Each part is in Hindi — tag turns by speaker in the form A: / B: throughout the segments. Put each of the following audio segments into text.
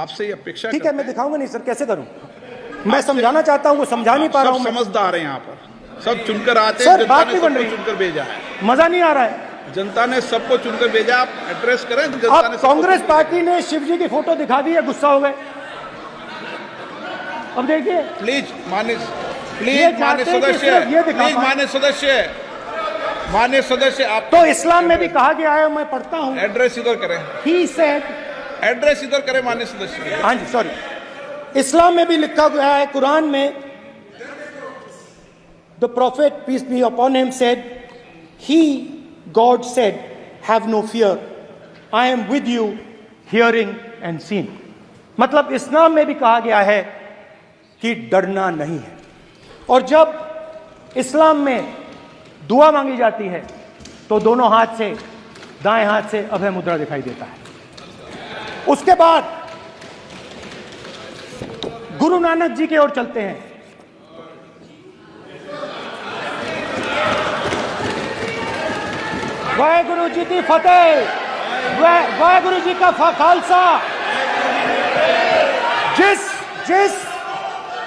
A: आपसे ये अपेक्षा
B: ठीक है, मैं दिखाऊंगा नहीं सर, कैसे करूं? मैं समझाना चाहता हूं, वो समझा नहीं पा रहा हूं।
A: समझदार है यहाँ पर, सब चुनकर आते हैं।
B: सर बात नहीं बन रही,
A: चुनकर भेजा है,
B: मजा नहीं आ रहा है।
A: जनता ने सबको चुनकर भेजा। आप एड्रेस करें।
B: अब कांग्रेस पार्टी ने शिव जी की फोटो दिखा दी है, गुस्सा हो गए। अब देखिए
A: प्लीज मान्य सदस्य, आप
B: तो इस्लाम में भी कहा गया है, मैं पढ़ता हूं।
A: एड्रेस इधर करें,
B: ही सेड,
A: एड्रेस इधर करें मान्य सदस्य।
B: हाँ जी सॉरी, इस्लाम में भी लिखा गया है, कुरान में, the prophet peace be upon him said, he god said have no fear, I am with you hearing and seeing. मतलब इस्लाम में भी कहा गया है कि डरना नहीं है। और जब इस्लाम में दुआ मांगी जाती है तो दोनों हाथ से, दाएं हाथ से अभय मुद्रा दिखाई देता है। उसके बाद गुरु नानक जी की ओर चलते हैं। वाहेगुरु जी की फतेह, वाहेगुरु जी का खालसा।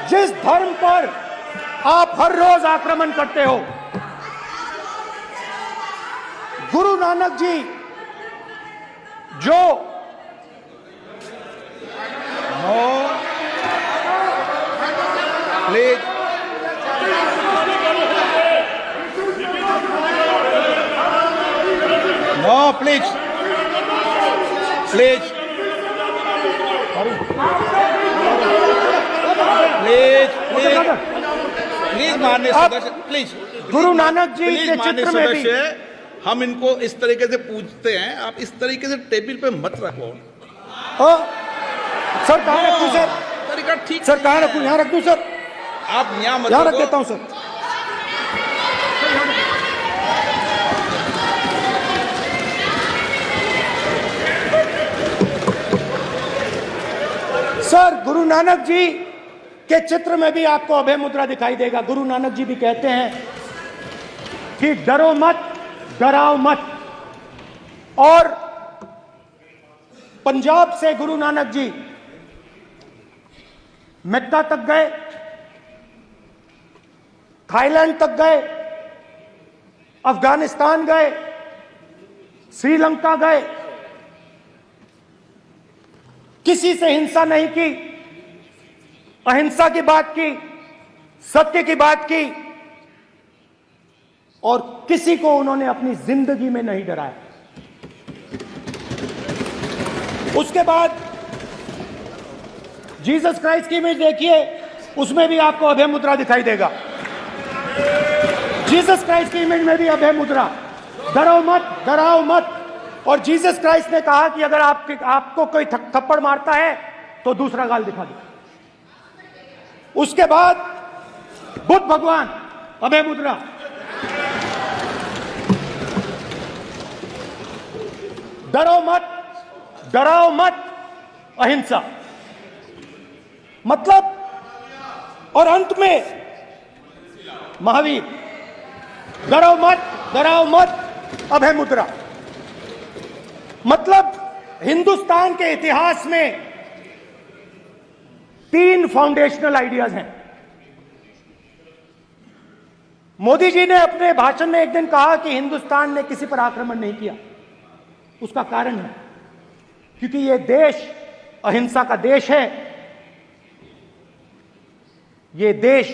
B: जिस धर्म पर आप हर रोज आक्रमण करते हो, गुरु नानक जी जो
A: प्लीज प्लीज प्लीज प्लीज माननीय सदस्य, प्लीज।
B: गुरु नानक जी के चित्र में भी
A: हम इनको इस तरीके से पूछते हैं, आप इस तरीके से टेबल पे मत रखो।
B: सर कहाँ रखूं सर?
A: तरीका ठीक
B: सर कहाँ रखूं? यहाँ रख दूं सर?
A: आप यहाँ मत
B: यहाँ रख देता हूं सर। सर गुरु नानक जी के चित्र में भी आपको अभय मुद्रा दिखाई देगा। गुरु नानक जी भी कहते हैं कि डरो मत, डराओ मत। और पंजाब से गुरु नानक जी मेक्का तक गए, थाईलैंड तक गए, अफगानिस्तान गए, श्रीलंका गए, किसी से हिंसा नहीं की, अहिंसा की बात की, सत्य की बात की, और किसी को उन्होंने अपनी जिंदगी में नहीं डराया। उसके बाद जीसस क्राइस्ट की इमेज देखिए, उसमें भी आपको अभय मुद्रा दिखाई देगा। जीसस क्राइस्ट की इमेज में भी अभय मुद्रा, डरो मत, डराओ मत। और जीसस क्राइस्ट ने कहा कि अगर आपको कोई थप्पड़ मारता है तो दूसरा गाल दिखा दो। उसके बाद बुद्ध भगवान, अभय मुद्रा। डरो मत, डराओ मत, अहिंसा। मतलब, और अंत में महावीर, डरो मत, डराओ मत, अभय मुद्रा। मतलब हिंदुस्तान के इतिहास में 3 फाउंडेशनल आइडियाज हैं। मोदी जी ने अपने भाषण में एक दिन कहा कि हिंदुस्तान ने किसी पर आक्रमण नहीं किया। उसका कारण है क्योंकि यह देश अहिंसा का देश है, यह देश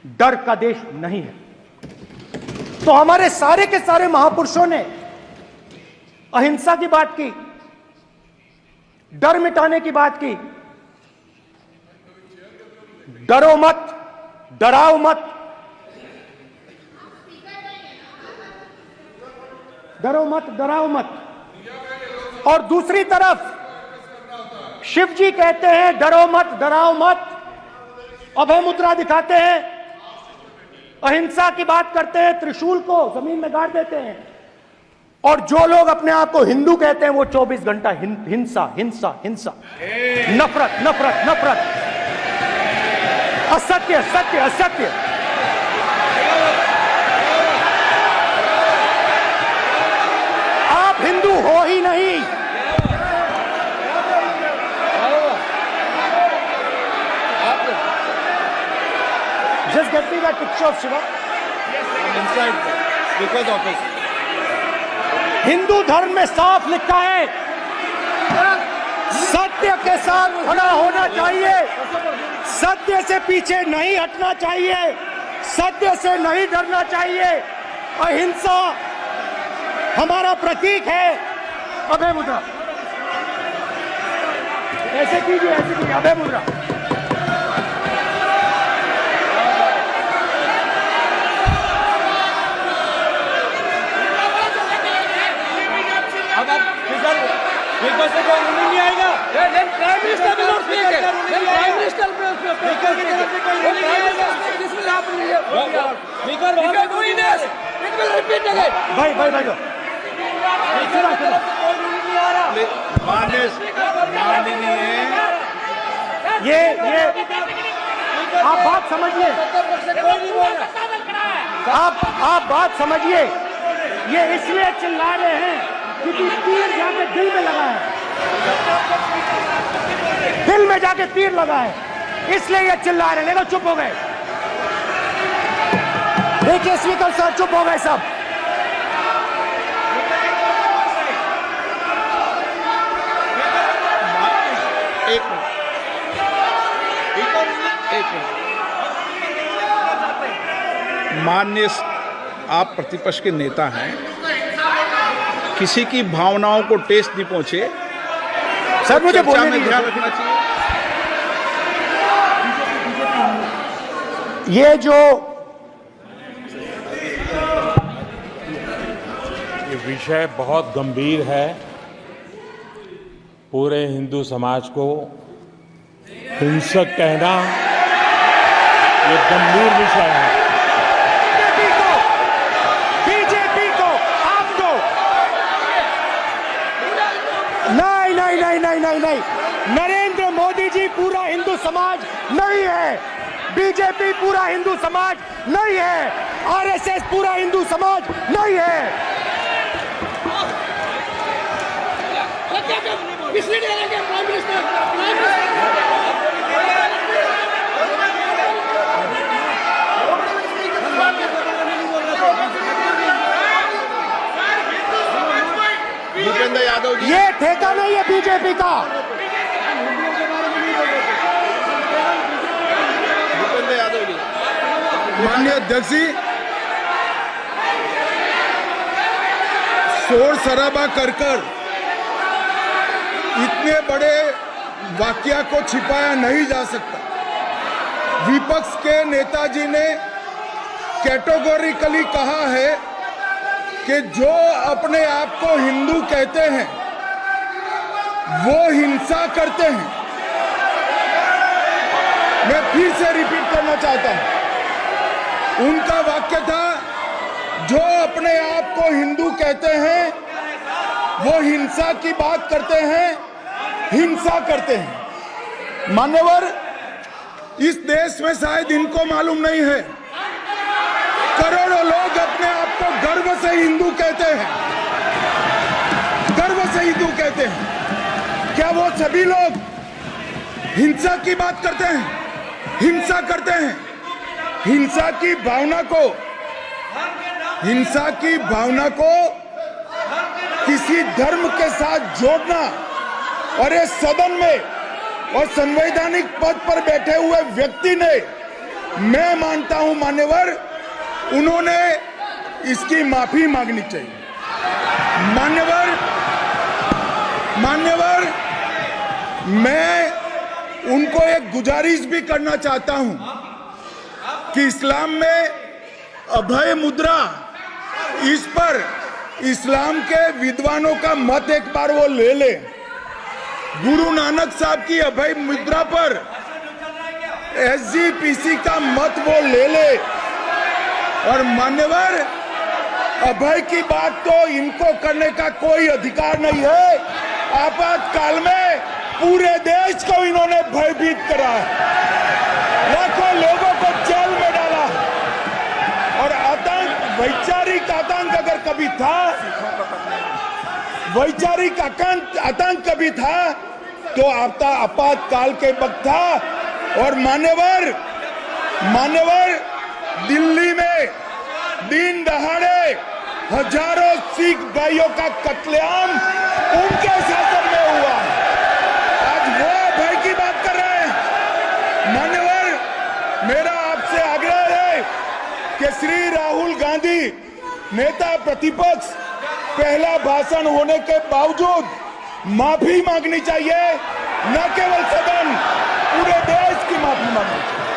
B: डर का देश नहीं है। तो हमारे सारे के सारे महापुरुषों ने अहिंसा की बात की, डर मिटाने की बात की। डरो मत, डराओ मत, डरो मत, डराओ मत। और दूसरी तरफ शिव जी कहते हैं डरो मत, डराओ मत, अभय मुद्रा दिखाते हैं, अहिंसा की बात करते हैं, त्रिशूल को जमीन में गाड़ देते हैं। और जो लोग अपने आप को हिंदू कहते हैं वो 24 घंटा हिंसा हिंसा हिंसा, नफरत नफरत नफरत, असत्य सत्य असत्य। आप हिंदू हो ही नहीं, चुप शिवा।
C: स्पीकर ऑफिस
B: हिंदू धर्म में साफ लिखा है, सत्य के साथ खड़ा होना चाहिए, सत्य से पीछे नहीं हटना चाहिए, सत्य से नहीं डरना चाहिए। अहिंसा हमारा प्रतीक है। अभय मुद्रा ऐसे कीजिए, अभय मुद्रा।
C: अब आप स्पीकर से कोई रूलिंग नहीं आएगा।
D: Prime minister will not speak. Then Prime Minister will speak. This will happen here.
C: Speaker
D: If you are doing this, it will repeat again.
B: भाई
C: कोई रूलिंग नहीं आ रहा।
B: ये आप बात समझिए,
C: कोई नहीं बोल रहा।
B: आप बात समझिए। ये इसलिए चिल्ला रहे हैं क्योंकि तीर जाके दिल में लगा है, दिल में जाके तीर लगा है, इसलिए ये चिल्ला रहे हैं। देखो चुप हो गए, देखिए स्पीकर साहब चुप हो गए सब।
A: एक मिनट। माननीय आप प्रतिपक्ष के नेता हैं, किसी की भावनाओं को ठेस नहीं पहुंचे,
B: सर मुझे
A: चर्चा
B: बोलने
A: में ध्यान
B: दीजिए।
A: रखना चाहिए।
B: ये जो
E: ये विषय बहुत गंभीर है, पूरे हिंदू समाज को हिंसक कहना ये गंभीर विषय है।
B: बीजेपी को आपको नहीं, नरेंद्र मोदी जी पूरा हिंदू समाज नहीं है, बीजेपी पूरा हिंदू समाज नहीं है, आरएसएस पूरा हिंदू समाज नहीं है।
D: Mislead करेंगे प्राइम मिनिस्टर।
A: भूपेंद्र यादव जी,
B: ये ठेका नहीं है बीजेपी का।
A: भूपेंद्र यादव जी,
F: माननीय अध्यक्ष जी, शोर शराबा कर इतने बड़े वाकया को छिपाया नहीं जा सकता। विपक्ष के नेताजी ने कैटेगोरिकली कहा है कि जो अपने आप को हिंदू कहते हैं वो हिंसा करते हैं। मैं फिर से रिपीट करना चाहता हूं, उनका वाक्य था जो अपने आप को हिंदू कहते हैं वो हिंसा की बात करते हैं, हिंसा करते हैं। मान्यवर, इस देश में शायद इनको मालूम नहीं है, करोड़ों लोग अपने आप को गर्व से हिंदू कहते हैं, गर्व से हिंदू कहते हैं। क्या वो सभी लोग हिंसा की बात करते हैं, हिंसा करते हैं? हिंसा की भावना को किसी धर्म के साथ जोड़ना और इस सदन में और संवैधानिक पद पर बैठे हुए व्यक्ति ने, मैं मानता हूं मान्यवर, उन्होंने इसकी माफी मांगनी चाहिए। मान्यवर, मैं उनको एक गुजारिश भी करना चाहता हूं कि इस्लाम में अभय मुद्रा, इस पर इस्लाम के विद्वानों का मत एक बार वो ले ले। गुरु नानक साहब की अभय मुद्रा पर एसजीपीसी का मत वो ले ले। और मान्यवर, अभय की बात तो इनको करने का कोई अधिकार नहीं है। आपातकाल में पूरे देश को इन्होंने भयभीत करा है, लाखों लोगों को जेल में डाला। और आतंक, वैचारिक आतंक अगर कभी था, वैचारिक आतंक कभी था तो आपातकाल के वक्त था। और मान्यवर, दिल्ली में दिन दहाड़े हजारों सिख भाइयों का कत्लेआम उनके शासन में हुआ। आज वो भय की बात कर रहे हैं। मान्यवर, मेरा आपसे आग्रह है कि श्री राहुल गांधी नेता प्रतिपक्ष पहला भाषण होने के बावजूद माफी मांगनी चाहिए, न केवल सदन, पूरे देश की माफी मांगनी चाहिए।